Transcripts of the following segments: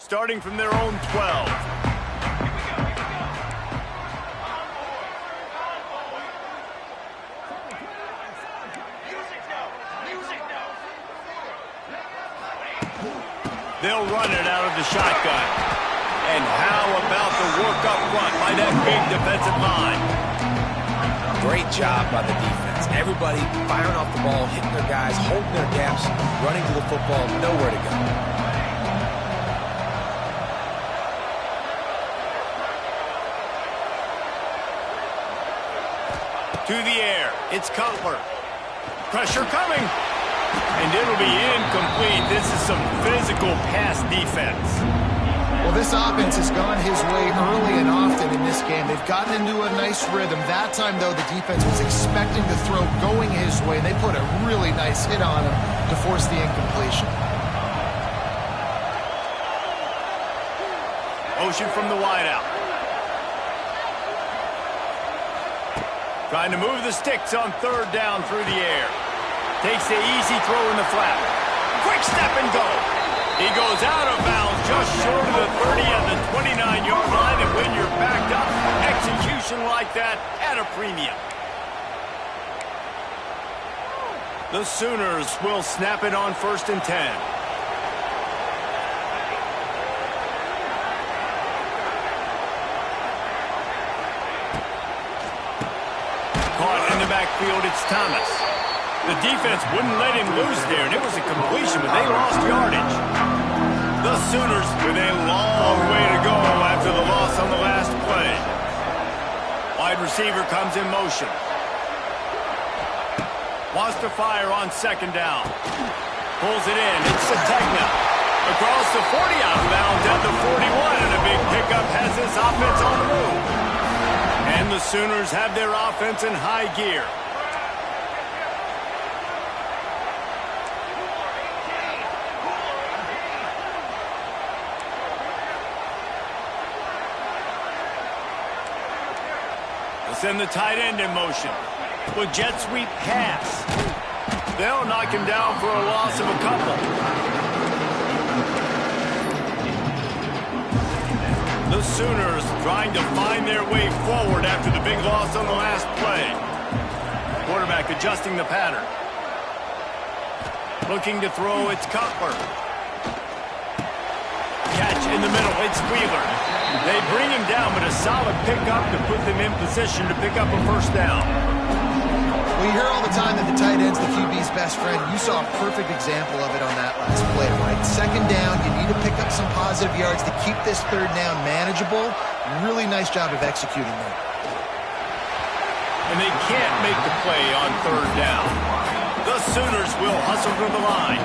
starting from their own 12. They'll run it out of the shotgun. And how about the work up front by that big defensive line? Great job by the defense. Everybody firing off the ball, hitting their guys, holding their gaps, running to the football, nowhere to go. To the air, it's Cutler. Pressure coming. And it'll be incomplete. This is some physical pass defense. Well, this offense has gone his way early and often in this game. They've gotten into a nice rhythm. That time, though, the defense was expecting the throw going his way. They put a really nice hit on him to force the incompletion. Motion from the wideout. Trying to move the sticks on third down through the air. Takes the easy throw in the flat. Quick step and go. He goes out of bounds just short of the 30 on the 29-yard line. And when you're backed up, execution like that at a premium. The Sooners will snap it on 1st and 10. Caught in the backfield, it's Thomas. The defense wouldn't let him loose there, and it was a completion, but they lost yardage. The Sooners with a long way to go after the loss on the last play. Wide receiver comes in motion. Wants to fire on 2nd down. Pulls it in. It's Sategna. Across the 40 out of bounds at the 41, and a big pickup has this offense on the move. And the Sooners have their offense in high gear. Send the tight end in motion. With jet sweep pass. They'll knock him down for a loss of a couple. The Sooners trying to find their way forward after the big loss on the last play. Quarterback adjusting the pattern. Looking to throw, it's Cutler. Catch in the middle, it's Wheeler. They bring him down, but a solid pickup to put them in position to pick up a 1st down. Well, you hear all the time that the tight end's the QB's best friend. You saw a perfect example of it on that last play, right? 2nd down, you need to pick up some positive yards to keep this 3rd down manageable. Really nice job of executing that. And they can't make the play on 3rd down. The Sooners will hustle to the line.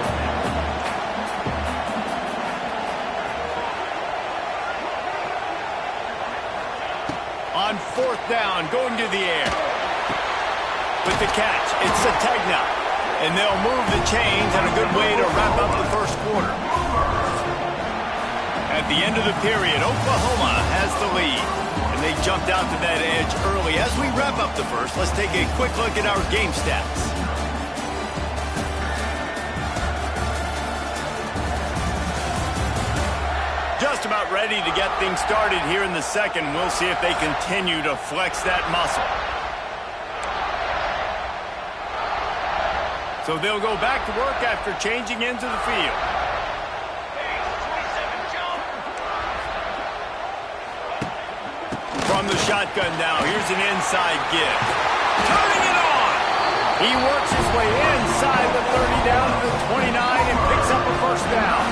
On 4th down, going to the air. With the catch, it's Sategna. And they'll move the chains and a good way to wrap up the 1st quarter. At the end of the period, Oklahoma has the lead. And they jumped out to that edge early. As we wrap up the 1st, let's take a quick look at our game stats. Just about ready to get things started here in the 2nd. We'll see if they continue to flex that muscle. So they'll go back to work after changing into the field. From the shotgun now, here's an inside give. Turning it on! He works his way inside the 30 down to the 29 and picks up a 1st down.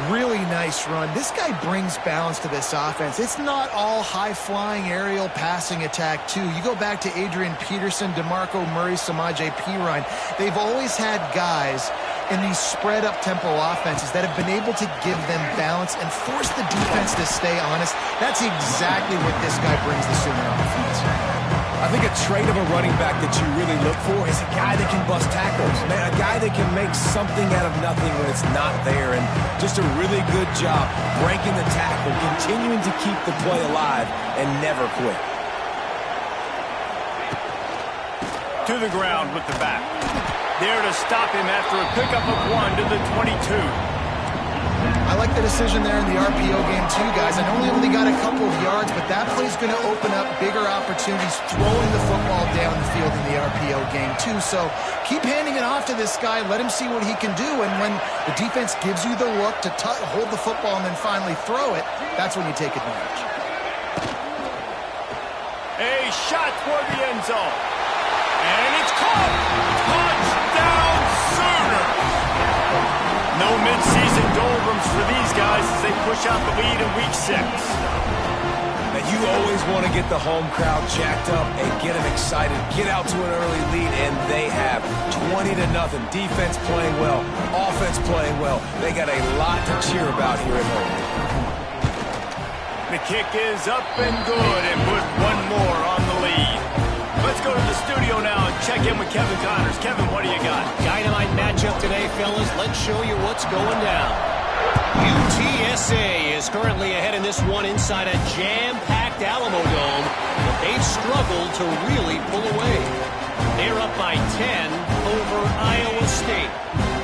Really nice run. This guy brings balance to this offense. It's not all high-flying aerial passing attack, too. You go back to Adrian Peterson, DeMarco Murray, Samaje Perine. They've always had guys in these spread-up tempo offenses that have been able to give them balance and force the defense to stay honest. That's exactly what this guy brings the Sooner offense. I think a trait of a running back that you really look for is a guy that can bust tackles. Man, a guy that can make something out of nothing when it's not there. And just a really good job breaking the tackle, continuing to keep the play alive, and never quit. To the ground with the back. There to stop him after a pickup of 1 to the 22. I like the decision there in the RPO game too, guys. I know he only got a couple of yards, but that play's going to open up bigger opportunities throwing the football down the field in the RPO game too. So keep handing it off to this guy. Let him see what he can do. And when the defense gives you the look to hold the football and then finally throw it, that's when you take advantage. A shot toward the end zone. And it's caught. Touchdown Sooners. No midseason doldrums for these guys as they push out the lead in Week 6. Now, you always want to get the home crowd jacked up and get them excited. Get out to an early lead, and they have 20-0. Defense playing well. Offense playing well. They got a lot to cheer about here at home. The kick is up and good and put one more on the lead. Let's go to the studio now and check in with Kevin Connors. Kevin, what do you got? Dynamite matchup today, fellas. Let's show you what's going down. UTSA is currently ahead in this one inside a jam-packed Alamo Dome, but they've struggled to really pull away. They're up by 10 over Iowa State.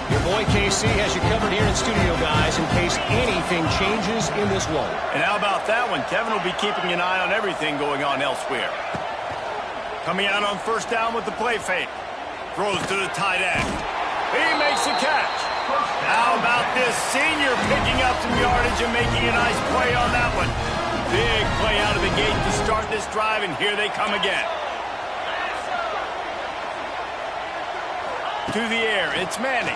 Your boy KC has you covered here in studio, guys, in case anything changes in this one. And how about that one? Kevin will be keeping an eye on everything going on elsewhere. Coming out on first down with the play fake. Throws to the tight end. He makes a catch. How about this senior picking up some yardage and making a nice play on that one? Big play out of the gate to start this drive, and here they come again. To the air, it's Manning.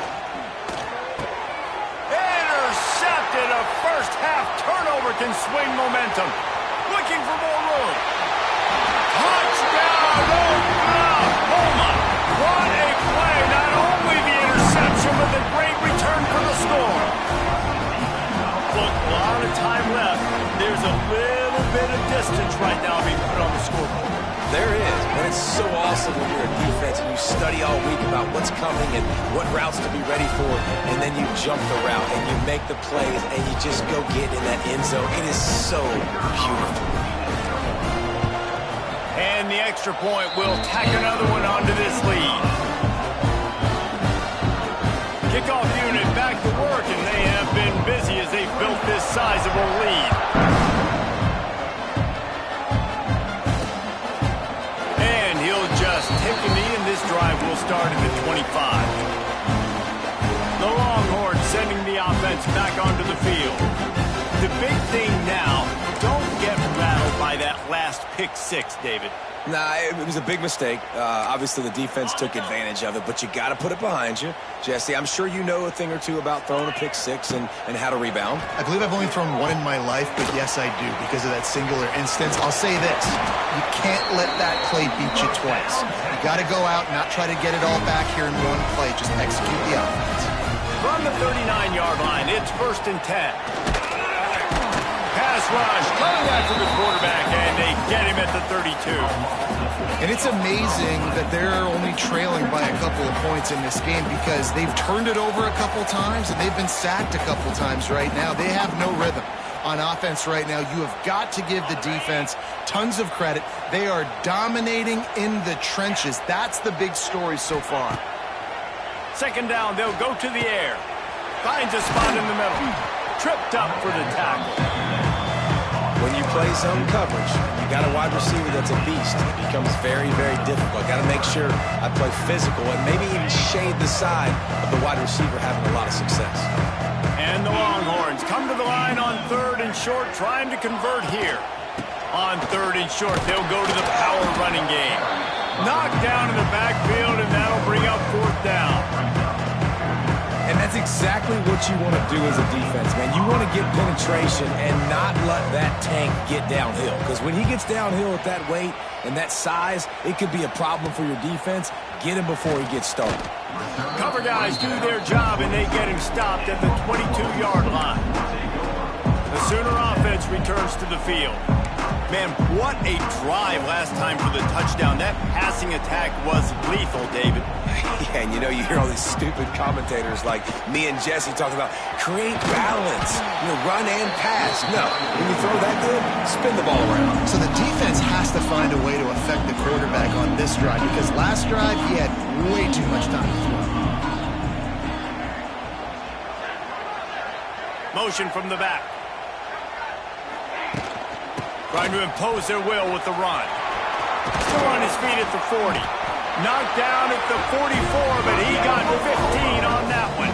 Intercepted. A first half turnover can swing momentum. Looking for more room. Touchdown, Oklahoma. What a play. Not only the interception, but the great return for the score. Look, a lot of time left. There's a little bit of distance right now being put on the scoreboard. There is, but it's so awesome when you're a defense and you study all week about what's coming and what routes to be ready for, and then you jump the route and you make the plays and you just go get in that end zone. It is so beautiful. And the extra point will tack another one onto this lead. Kickoff unit back to work, and they have been busy as they've built this sizable lead. And he'll just take a knee, and this drive will start at the 25. The Longhorns sending the offense back onto the field. The big thing now, don't get rattled by that last pick six, David. Nah, it was a big mistake. Obviously, the defense took advantage of it, but you got to put it behind you. Jesse, I'm sure you know a thing or two about throwing a pick six and how to rebound. I believe I've only thrown one in my life, but yes, I do, because of that singular instance. I'll say this. You can't let that play beat you twice. You got to go out and not try to get it all back here in one play. Just execute the offense. From the 39-yard line, it's 1st and 10. Pass rush, coming after the quarterback, and they get him at the 32. And it's amazing that they're only trailing by a couple of points in this game because they've turned it over a couple times and they've been sacked a couple times right now. They have no rhythm on offense right now. You have got to give the defense tons of credit. They are dominating in the trenches. That's the big story so far. 2nd down, they'll go to the air. Finds a spot in the middle. Tripped up for the tackle. When you play zone coverage, you got a wide receiver that's a beast. It becomes very, very difficult. Got to make sure I play physical and maybe even shade the side of the wide receiver having a lot of success. And the Longhorns come to the line on 3rd and short, trying to convert here. On 3rd and short, they'll go to the power running game. Knocked down in the backfield, and that'll bring up 4th down. And that's exactly what you want to do as a defense, man. You want to get penetration and not let that tank get downhill. Because when he gets downhill at that weight and that size, it could be a problem for your defense. Get him before he gets started. Cover guys do their job, and they get him stopped at the 22-yard line. The Sooner offense returns to the field. Man, what a drive last time for the touchdown. That passing attack was lethal, David. Yeah, and you hear all these stupid commentators like me and Jesse talking about create balance, run and pass. No, when you throw that good, spin the ball around. So the defense has to find a way to affect the quarterback on this drive because last drive he had way too much time to throw. Motion from the back. Trying to impose their will with the run. Still on his feet at the 40. Knocked down at the 44, but he got 15 on that one.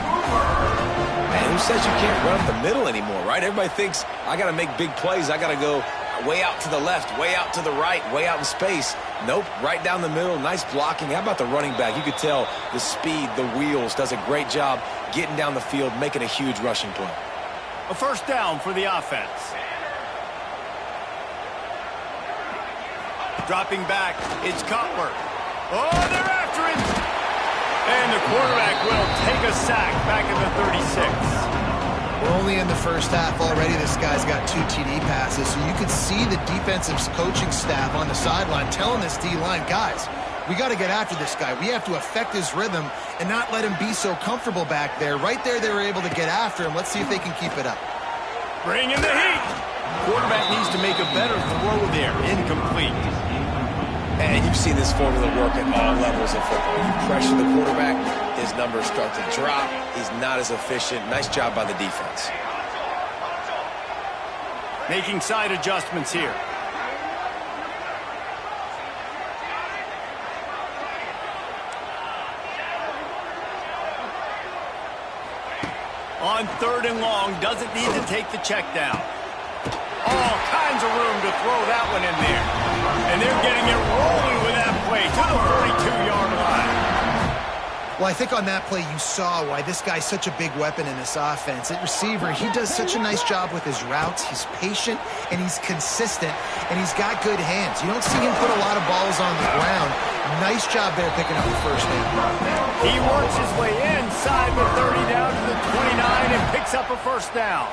Man, who says you can't run up the middle anymore, right? Everybody thinks, I got to make big plays. I got to go way out to the left, way out to the right, way out in space. Nope, right down the middle. Nice blocking. How about the running back? You could tell the speed, the wheels, does a great job getting down the field, making a huge rushing play. A first down for the offense. Dropping back, it's Cutler. Oh, they're after him. And the quarterback will take a sack back at the 36. We're only in the first half already. This guy's got 2 TD passes, so you could see the defensive coaching staff on the sideline telling this D-line, guys, we got to get after this guy. We have to affect his rhythm and not let him be so comfortable back there. Right there, they were able to get after him. Let's see if they can keep it up. Bring in the heat. Quarterback needs to make a better throw there. Incomplete. And you've seen this formula work at all levels of football. You pressure the quarterback, his numbers start to drop. He's not as efficient. Nice job by the defense. Making side adjustments here. On 3rd and long, doesn't need to take the check down. All kinds of room to throw that one in there. And they're getting it rolling with that play to the 42-yard line. Well, I think on that play you saw why this guy's such a big weapon in this offense. At receiver, he does such a nice job with his routes. He's patient, and he's consistent, and he's got good hands. You don't see him put a lot of balls on the ground. Nice job there picking up the first down. He works his way inside the 30 down to the 29 and picks up a first down.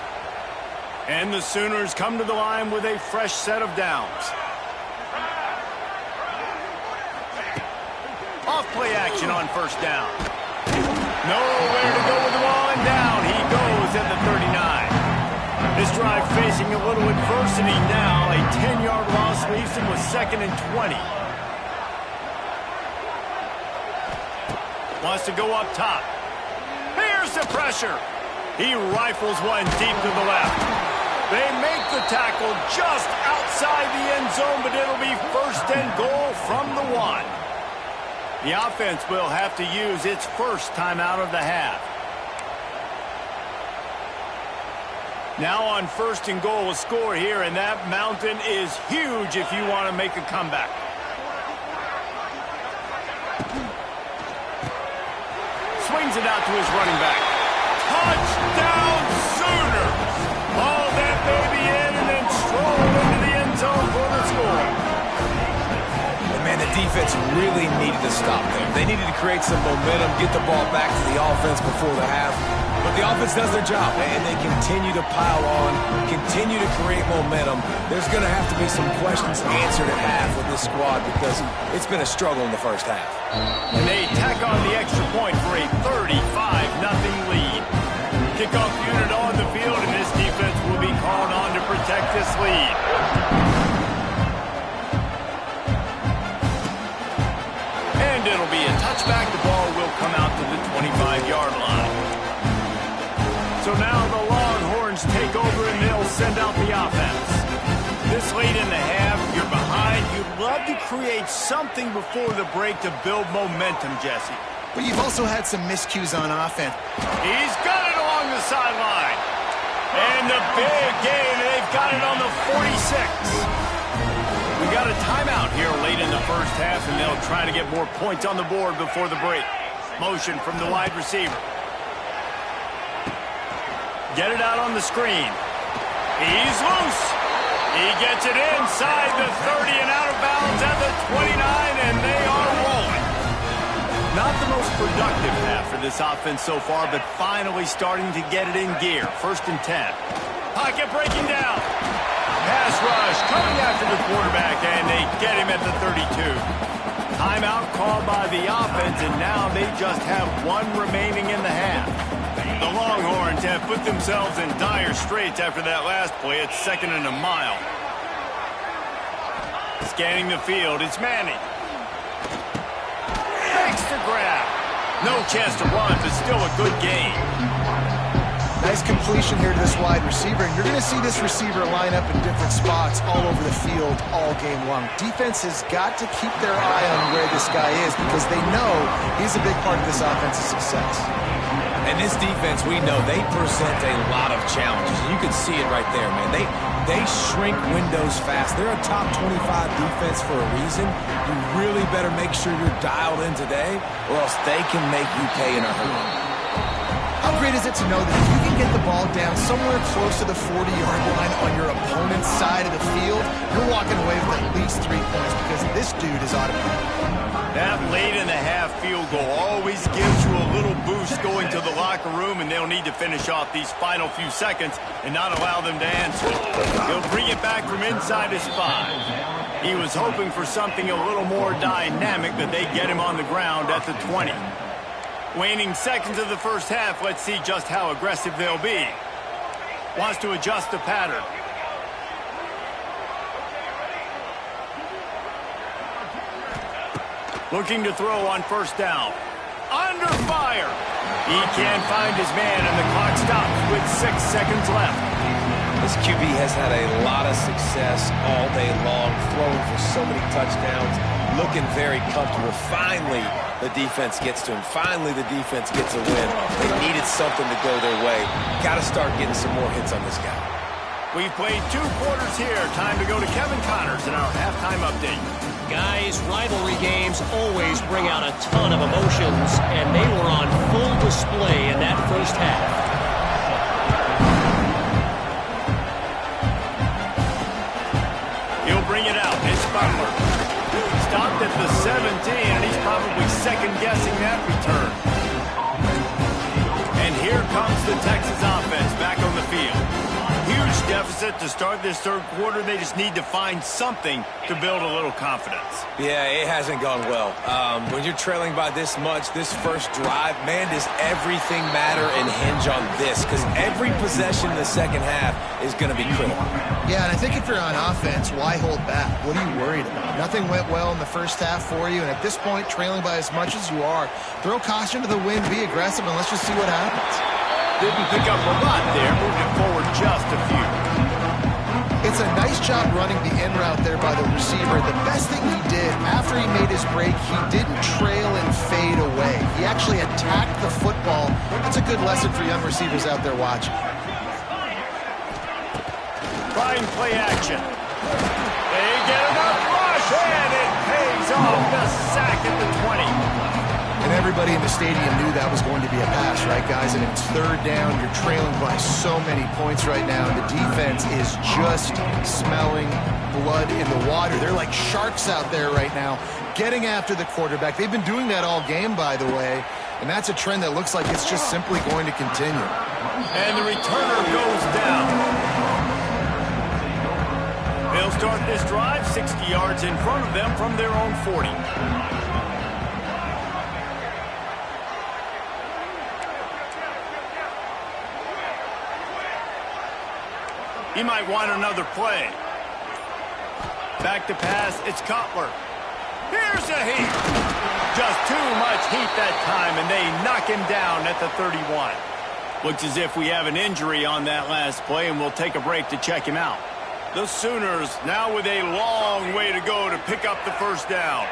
And the Sooners come to the line with a fresh set of downs. Off play action on first down. Nowhere to go with the ball, and down he goes at the 39. This drive facing a little adversity now. A 10-yard loss leaves him with 2nd and 20. Wants to go up top. Here's the pressure. He rifles one deep to the left. They make the tackle just outside the end zone, but it'll be 1st and goal from the 1. The offense will have to use its first timeout of the half. Now on 1st and goal, a score here, and that mountain is huge if you want to make a comeback. Swings it out to his running back. Touchdown Sooners! Haul that baby in and then stroll into the end zone for the score. And man, the defense really needed to stop there. They needed to create some momentum, get the ball back to the offense before the half. But the offense does their job, and they continue to pile on, continue to create momentum. There's going to have to be some questions answered at half with this squad because it's been a struggle in the first half. And they tack on the extra point for a 35-0 lead. Kickoff unit on the field, and this defense will be called on to protect this lead. And it'll be a touchback. The ball will come out to the 25-yard line. So now the Longhorns take over, and they'll send out the offense. This late in the half, you're behind. You'd love to create something before the break to build momentum, Jesse. But you've also had some miscues on offense. He's got it along the sideline. And the big gain, they've got it on the 46. We got a timeout here late in the first half, and they'll try to get more points on the board before the break. Motion from the wide receiver. Get it out on the screen. He's loose. He gets it inside the 30 and out of bounds at the 29, and they are rolling. Not the most productive half for this offense so far, but finally starting to get it in gear. 1st and 10. Pocket breaking down. Pass rush coming after the quarterback, and they get him at the 32. Timeout called by the offense, and now they just have one remaining in the half. The Longhorns have put themselves in dire straits after that last play. It's 2nd and a mile. Scanning the field, it's Manning. Makes the grab. No chance to run, but still a good gain. Nice completion here to this wide receiver, and you're going to see this receiver line up in different spots all over the field all game long. Defense has got to keep their eye on where this guy is because they know he's a big part of this offense's success. And this defense, we know, they present a lot of challenges. You can see it right there, man. They shrink windows fast. They're a top 25 defense for a reason. You really better make sure you're dialed in today, or else they can make you pay in a hurry. How great is it to know that if you can get the ball down somewhere close to the 40-yard line on your opponent's side of the field, you're walking away with at least 3 points because this dude is automatic. That late-in-the-half field goal always gives you a little boost going to the locker room, and they'll need to finish off these final few seconds and not allow them to answer. He'll bring it back from inside his 5. He was hoping for something a little more dynamic, that they get him on the ground at the 20. Waning seconds of the first half, let's see just how aggressive they'll be. Wants to adjust the pattern. Looking to throw on first down. Under fire. He can't find his man, and the clock stops with 6 seconds left. This QB has had a lot of success all day long, throwing for so many touchdowns, looking very comfortable. Finally, the defense gets to him. Finally, the defense gets a win. They needed something to go their way. Got to start getting some more hits on this guy. We've played 2 quarters here. Time to go to Kevin Connors in our halftime update. Guys, rivalry games always bring out a ton of emotions, and they were on full display in that first half. He'll bring it out. It's Butler. Stopped at the 17, and he's probably second-guessing that return. And here comes the Texas offense back on the field. Huge deficit to start this third quarter. They just need to find something to build a little confidence. Yeah, it hasn't gone well. When you're trailing by this much, this first drive, man, does everything matter and hinge on this? Because every possession in the second half is going to be critical. Yeah, and I think if you're on offense, why hold back? What are you worried about? Nothing went well in the first half for you, and at this point, trailing by as much as you are, throw caution to the wind, be aggressive, and let's just see what happens. Didn't pick up a lot there, moved it forward just a few. It's a nice job running the in route there by the receiver. The best thing he did after he made his break, he didn't trail and fade away. He actually attacked the football. That's a good lesson for young receivers out there watching. Trying play action. They get enough rush, and it pays off. The sack at the 20. And everybody in the stadium knew that was going to be a pass, right, guys? And it's third down. You're trailing by so many points right now. And the defense is just smelling blood in the water. They're like sharks out there right now, getting after the quarterback. They've been doing that all game, by the way. And that's a trend that looks like it's just simply going to continue. And the returner goes down. They'll start this drive 60 yards in front of them from their own 40. He might want another play. Back to pass, it's Cutler. Here's a heat. Just too much heat that time, and they knock him down at the 31. Looks as if we have an injury on that last play, and we'll take a break to check him out. The Sooners now with a long way to go to pick up the first down.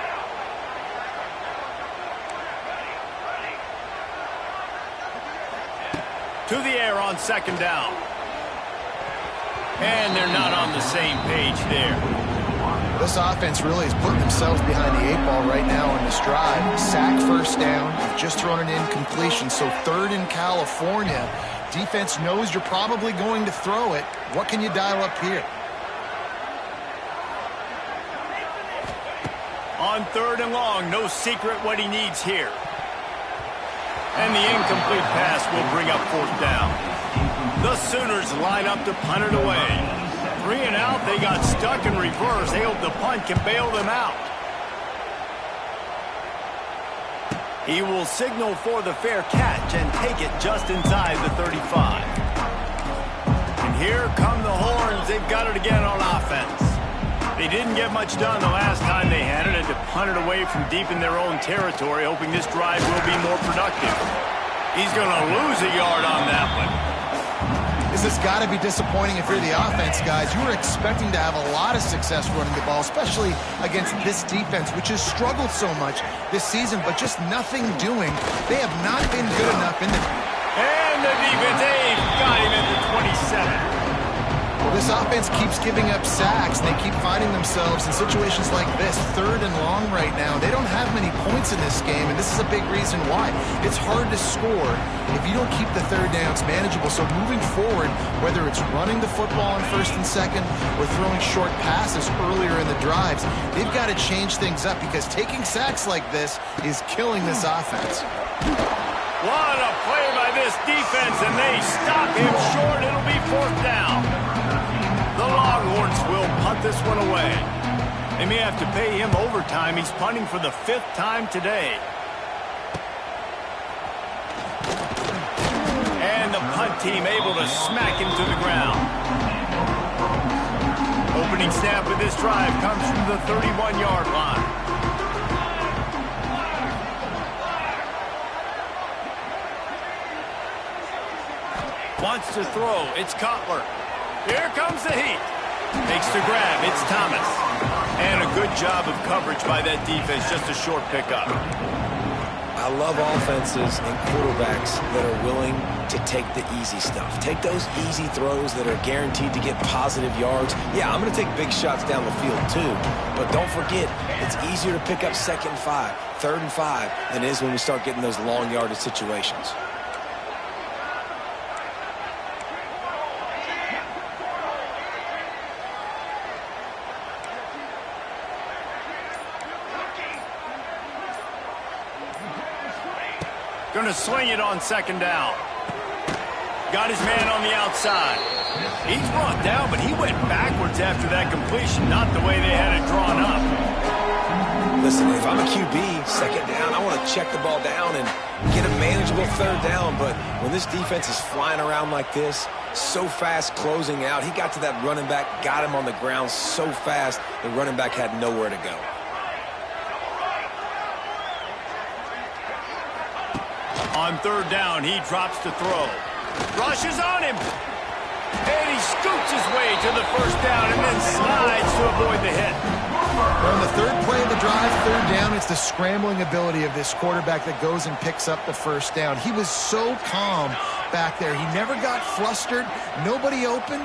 To the air on second down. And they're not on the same page there. This offense really is putting themselves behind the 8 ball right now on this drive. Sack first down. You've just thrown an incompletion. So third in California. Defense knows you're probably going to throw it. What can you dial up here? On third and long, no secret what he needs here. And the incomplete pass will bring up fourth down. The Sooners line up to punt it away. 3 and out, they got stuck in reverse. They hope the punt can bail them out. He will signal for the fair catch and take it just inside the 35. And here come the horns. They've got it again on offense. They didn't get much done the last time they had it, and to punt it away from deep in their own territory, hoping this drive will be more productive. He's going to lose a yard on that one. This has got to be disappointing if you're the offense, guys. You were expecting to have a lot of success running the ball, especially against this defense, which has struggled so much this season, but just nothing doing. They have not been good enough in the... And the defense, they've got him at the 27. Well, this offense keeps giving up sacks, and they keep finding themselves in situations like this, 3rd and long right now. They don't have many points in this game, and this is a big reason why. It's hard to score if you don't keep the 3rd downs manageable. So moving forward, whether it's running the football on 1st and 2nd or throwing short passes earlier in the drives, they've got to change things up because taking sacks like this is killing this offense. What a play by this defense, and they stop him short. It'll be 4th down. The Longhorns will punt this one away. They may have to pay him overtime. He's punting for the 5th time today. And the punt team able to smack him to the ground. Opening snap of this drive comes from the 31-yard line. Wants to throw. It's Cutler. Here comes the heat. Makes the grab. It's Thomas. And a good job of coverage by that defense. Just a short pickup. I love offenses and quarterbacks that are willing to take the easy stuff. Take those easy throws that are guaranteed to get positive yards. Yeah, I'm going to take big shots down the field too. But don't forget, it's easier to pick up 2nd and 5, 3rd and 5 than it is when we start getting those long yardage situations. Going to swing it on 2nd down. Got his man on the outside. He's brought down, but he went backwards after that completion, not the way they had it drawn up. Listen, if I'm a QB, 2nd down, I want to check the ball down and get a manageable 3rd down. But when this defense is flying around like this, so fast closing out, he got to that running back, got him on the ground so fast, the running back had nowhere to go. On 3rd down, he drops to throw. Rushes on him. And he scoots his way to the 1st down and then slides to avoid the hit. On the 3rd play of the drive, 3rd down, it's the scrambling ability of this quarterback that goes and picks up the 1st down. He was so calm back there. He never got flustered. Nobody open,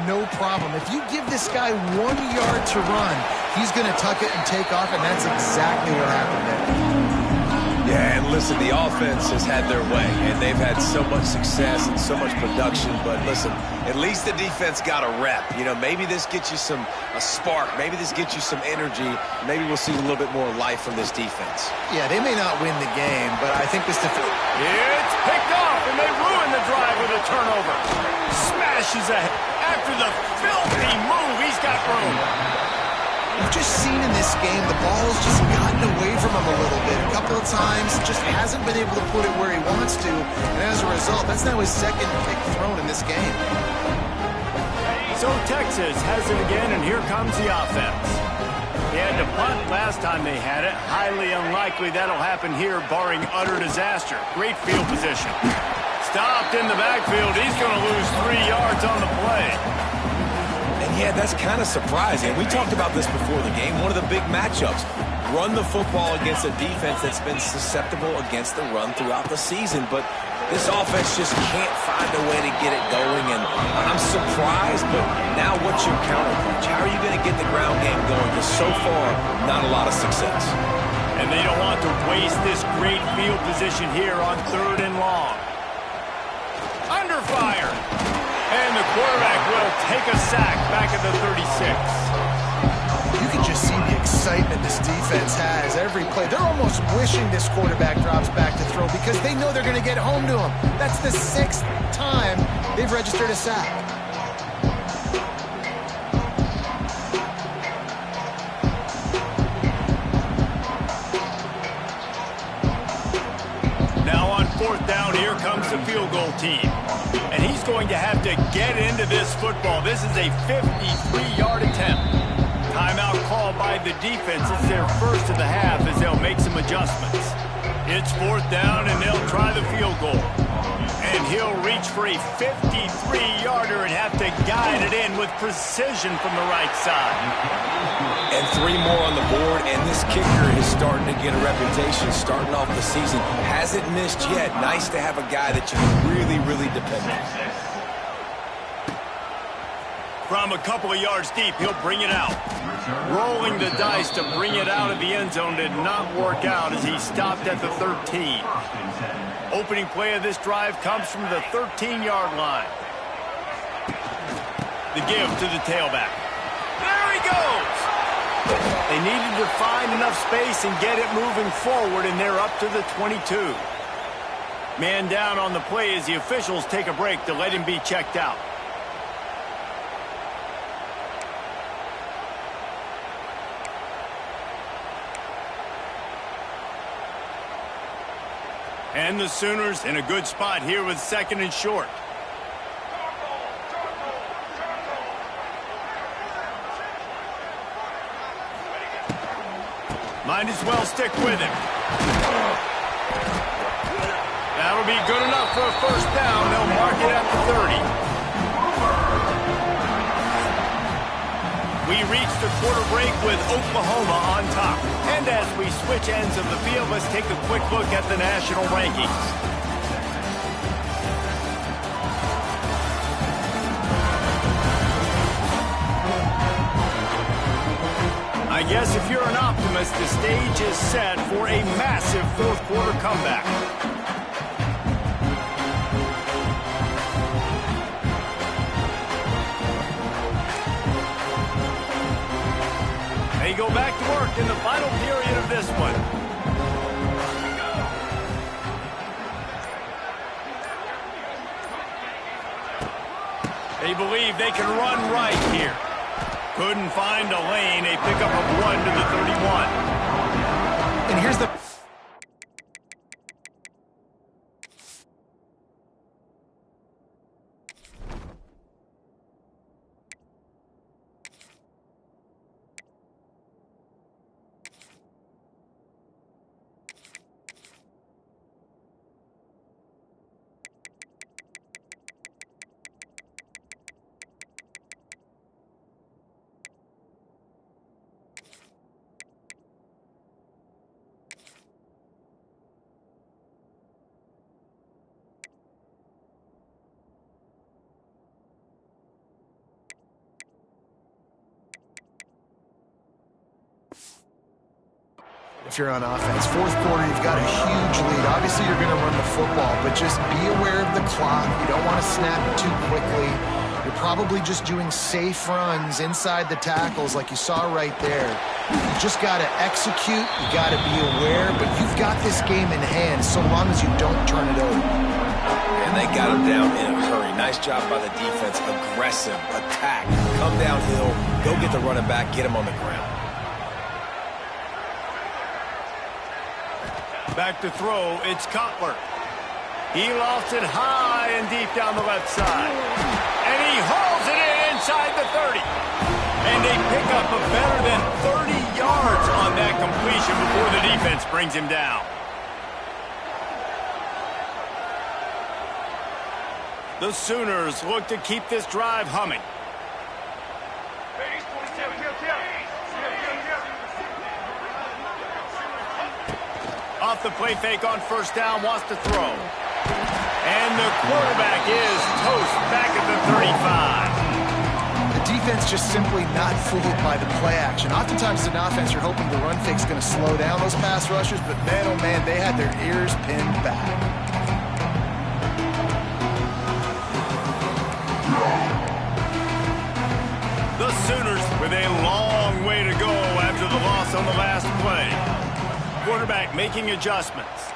no problem. If you give this guy 1 yard to run, he's going to tuck it and take off, and that's exactly what happened there. Yeah, and listen, the offense has had their way, and they've had so much success and so much production. But listen, at least the defense got a rep. You know, maybe this gets you a spark. Maybe this gets you some energy. Maybe we'll see a little bit more life from this defense. Yeah, they may not win the game, but I think this defense... It's picked off, and they ruin the drive with a turnover. Smashes ahead. After the filthy move, he's got room. We've just seen in this game the ball's just gotten away from him a little bit. A couple of times, just hasn't been able to put it where he wants to. And as a result, that's now his 2nd pick thrown in this game. So Texas has it again, and here comes the offense. They had to punt last time they had it. Highly unlikely that'll happen here, barring utter disaster. Great field position. Stopped in the backfield. He's going to lose 3 yards on the play. Yeah, that's kind of surprising. We talked about this before the game. One of the big matchups. Run the football against a defense that's been susceptible against the run throughout the season. But this offense just can't find a way to get it going. And I'm surprised, but now what's your counterpunch? How are you going to get the ground game going? Because so far, not a lot of success. And they don't want to waste this great field position here on 3rd and long. Under fire. And the quarterback will take a sack back at the 36. You can just see the excitement this defense has every play. They're almost wishing this quarterback drops back to throw because they know they're going to get home to him. That's the 6th time they've registered a sack. Now on 4th down, here comes the field goal team. And he's going to have to get into this football. This is a 53-yard attempt. Timeout called by the defense. It's their first of the half as they'll make some adjustments. It's 4th down, and they'll try the field goal. And he'll reach for a 53-yarder and have to guide it in with precision from the right side. And 3 more on the board, and this kicker is starting to get a reputation starting off the season. Hasn't missed yet. Nice to have a guy that you can really, really depend on. From a couple of yards deep, he'll bring it out. Rolling the dice to bring it out of the end zone did not work out as he stopped at the 13. Opening play of this drive comes from the 13-yard line. The give to the tailback. There he goes! They needed to find enough space and get it moving forward, and they're up to the 22. Man down on the play as the officials take a break to let him be checked out. And the Sooners in a good spot here with 2nd and short. Might as well stick with him. That'll be good enough for a first down. They'll mark it at the 30. We reach the quarter break with Oklahoma on top. And as we switch ends of the field, let's take a quick look at the national rankings. I guess if you're an optimist, the stage is set for a massive fourth quarter comeback. They go back to work in the final period of this one. They believe they can run right here. Couldn't find a lane. A pickup of 1 to the 31. And here's the... If you're on offense, fourth quarter, you've got a huge lead. Obviously, you're going to run the football, but just be aware of the clock. You don't want to snap it too quickly. You're probably just doing safe runs inside the tackles like you saw right there. You just got to execute. You got to be aware, but you've got this game in hand so long as you don't turn it over. And they got him down in a hurry. Nice job by the defense. Aggressive, attack, come downhill, go get the running back, get him on the ground. Back to throw, it's Cutler. He lofts it high and deep down the left side. And he hauls it in inside the 30. And they pick up a better than 30 yards on that completion before the defense brings him down. The Sooners look to keep this drive humming. Off the play fake on first down, wants to throw. And the quarterback is toast back at the 35. The defense just simply not fooled by the play action. Oftentimes, as an offense, you're hoping the run fake's going to slow down those pass rushers, but man, oh man, they had their ears pinned back. The Sooners with a long way to go after the loss on the last play. Quarterback making adjustments.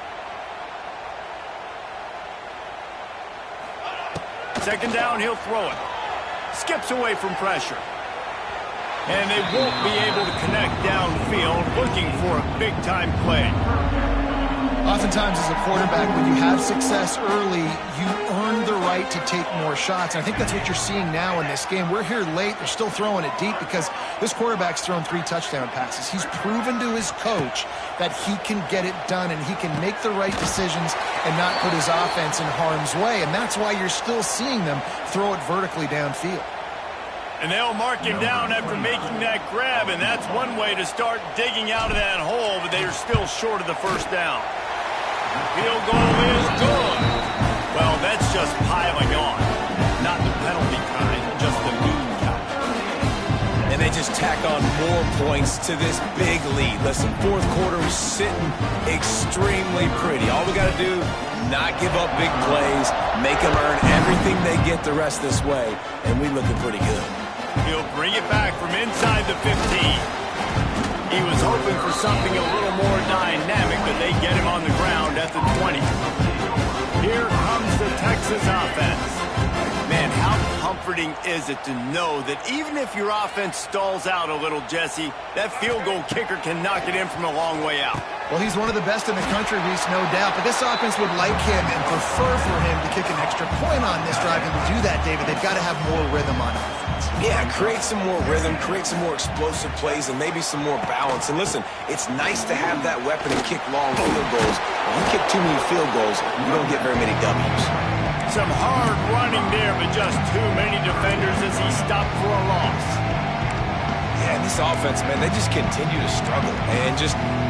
Second down, he'll throw it. Skips away from pressure. And they won't be able to connect downfield, looking for a big-time play. Oftentimes as a quarterback, when you have success early, you earn the right to take more shots. And I think that's what you're seeing now in this game. We're here late. They're still throwing it deep because this quarterback's thrown 3 touchdown passes. He's proven to his coach that he can get it done and he can make the right decisions and not put his offense in harm's way. And that's why you're still seeing them throw it vertically downfield. And they'll mark him down after making that grab, and that's one way to start digging out of that hole, but they are still short of the first down. Field goal is good. Well, that's just piling on. Not the penalty kind, just the mean kind. And they just tack on more points to this big lead. Listen, fourth quarter is sitting extremely pretty. All we got to do, not give up big plays, make them earn everything they get the rest this way, and we're looking pretty good. He'll bring it back from inside the 15. He was hoping for something a little more dynamic, but they get him on the ground at the 20. Here comes the Texas offense. Man, how comforting is it to know that even if your offense stalls out a little, Jesse, that field goal kicker can knock it in from a long way out. Well, he's one of the best in the country, Reese, no doubt. But this offense would like him and prefer for him to kick an extra point on this drive. And to do that, David, they've got to have more rhythm on offense. Yeah, create some more rhythm, create some more explosive plays, and maybe some more balance. And listen, it's nice to have that weapon and kick long field goals. When you kick too many field goals, you don't get very many W's. Some hard running there, but just too many defenders as he stopped for a loss. Yeah, this offense, man, they just continue to struggle. And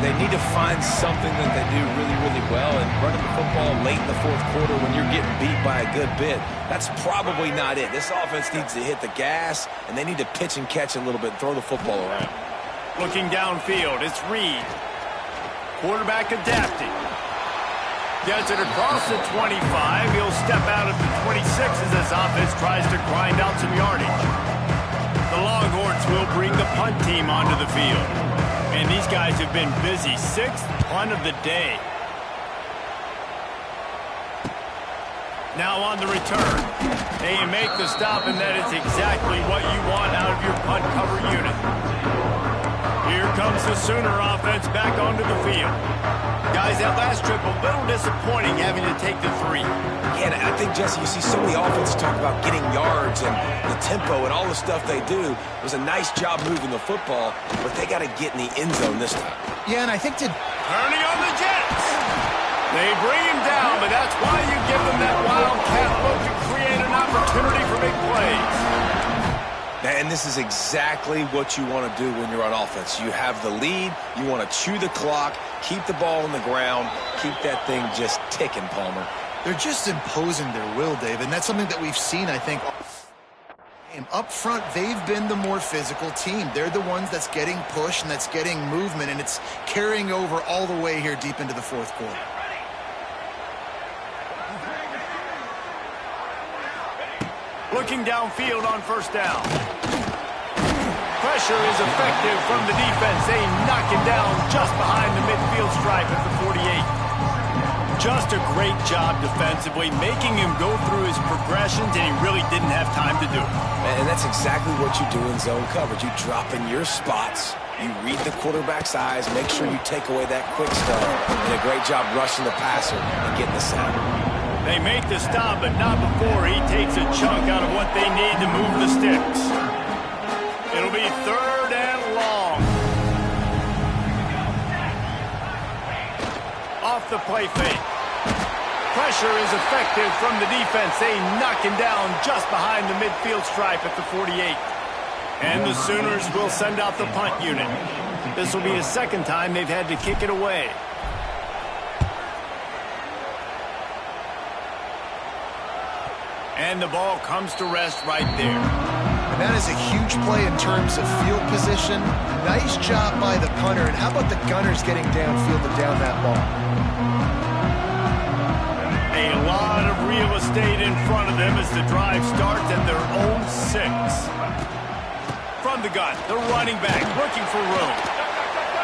they need to find something that they do really, really well. And running the football late in the fourth quarter when you're getting beat by a good bit, that's probably not it. This offense needs to hit the gas, and they need to pitch and catch a little bit and throw the football around. Looking downfield, it's Reed. Quarterback adapting. Gets it across the 25. He'll step out at the 26 as this offense tries to grind out some yardage. The Longhorns will bring the punt team onto the field. And these guys have been busy. 6th punt of the day. Now on the return. They make the stop, and that is exactly what you want out of your punt cover unit. Here comes the Sooner offense back onto the field. Guys, that last trip a little disappointing having to take the 3. Yeah, and I think, Jesse, you see so many offenses talk about getting yards and the tempo and all the stuff they do. It was a nice job moving the football, but they got to get in the end zone this time. Yeah, and I think turning on the Jets. They bring him down, but that's why you give them that wildcat look to create an opportunity for big plays. And this is exactly what you want to do when you're on offense. You have the lead, you want to chew the clock, keep the ball on the ground, keep that thing just ticking, Palmer. they're just imposing their will, Dave, and that's something that we've seen, I think. Up front, they've been the more physical team. They're the ones that's getting pushed and that's getting movement, and it's carrying over all the way here deep into the fourth quarter. Looking downfield on first down. Pressure is effective from the defense. They knock him down just behind the midfield stripe at the 48. Just a great job defensively, making him go through his progressions, and he really didn't have time to do it. And that's exactly what you do in zone coverage. You drop in your spots, you read the quarterback's eyes, make sure you take away that quick stuff, and a great job rushing the passer and getting the sack. They make the stop, but not before he takes a chunk out of what they need to move the sticks. It'll be third and long. Off the play fake. Pressure is effective from the defense. They knock him down just behind the midfield stripe at the 48. And the Sooners will send out the punt unit. This will be the second time they've had to kick it away. And the ball comes to rest right there. And that is a huge play in terms of field position. Nice job by the punter. And how about the Gunners getting downfield and down that ball? A lot of real estate in front of them as the drive starts at their own 6. From the gun, the running back looking for room.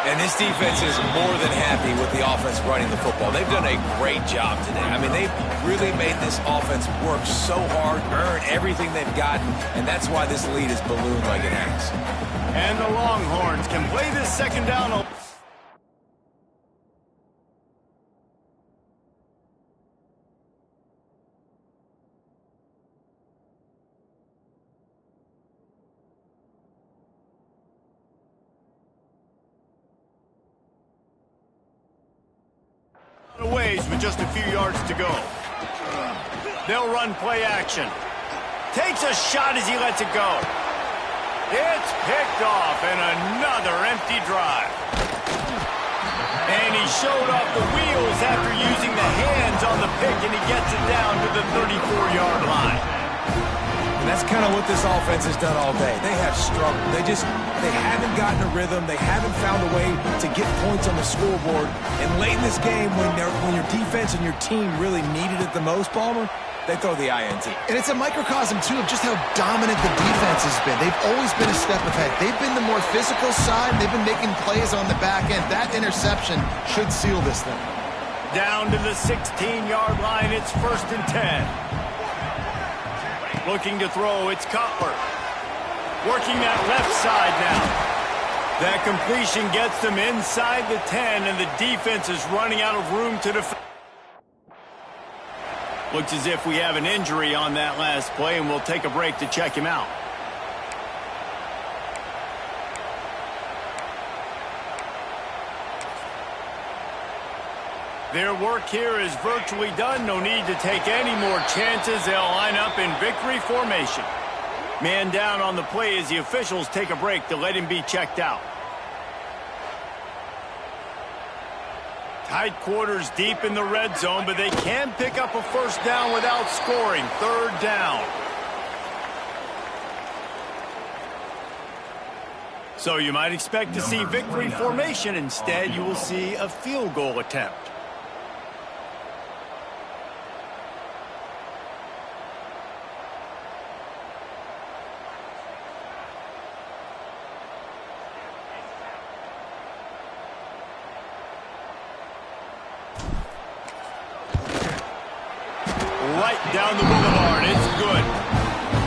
And this defense is more than happy with the offense running the football. They've done a great job today. I mean, they've really made this offense work so hard, earn everything they've gotten, and that's why this lead is ballooned like it has. And the Longhorns can play this second down. just a few yards to go. They'll run play action. Takes a shot as he lets it go. It's picked off, and another empty drive. And he showed off the wheels after using the hands on the pick, and he gets it down to the 34-yard line. And that's kind of what this offense has done all day. They have struggled. They haven't gotten a rhythm. They haven't found a way to get points on the scoreboard. And late in this game, when your defense and your team really needed it the most, Palmer, they throw the INT. And it's a microcosm, too, of just how dominant the defense has been. They've always been a step ahead. They've been the more physical side. They've been making plays on the back end. That interception should seal this thing. Down to the 16-yard line. It's 1st and 10. Looking to throw, it's Cutler. Working that left side now. That completion gets them inside the 10, and the defense is running out of room to defend. Looks as if we have an injury on that last play, and we'll take a break to check him out. Their work here is virtually done. No need to take any more chances. They'll line up in victory formation. Man down on the play as the officials take a break to let him be checked out. Tight quarters deep in the red zone, but they can pick up a first down without scoring. 3rd down. So you might expect to see victory formation. Instead, you will see a field goal attempt. Right down the boulevard. It's good.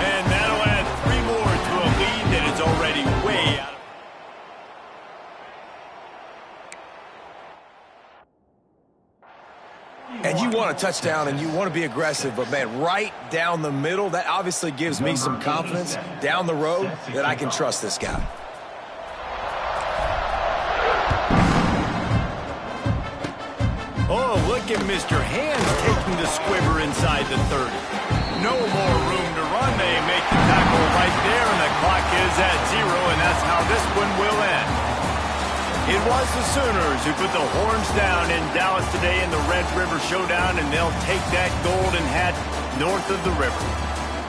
And that'll add 3 more to a lead that is already way out of... And you want a touchdown and you want to be aggressive, but, man, right down the middle, that obviously gives me some confidence down the road that I can trust this guy. Oh, look at Mr. Hands taking the squibber inside the 30. No more room to run. They make the tackle right there, and the clock is at 0, and that's how this one will end. It was the Sooners who put the horns down in Dallas today in the Red River Showdown, and they'll take that golden hat north of the river.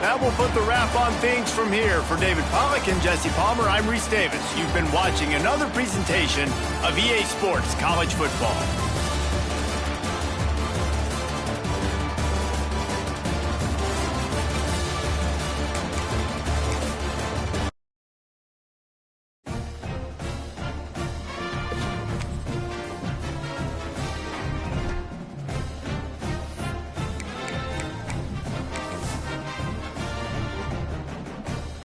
That will put the wrap on things from here. For David Pollack and Jesse Palmer, I'm Reese Davis. You've been watching another presentation of EA Sports College Football.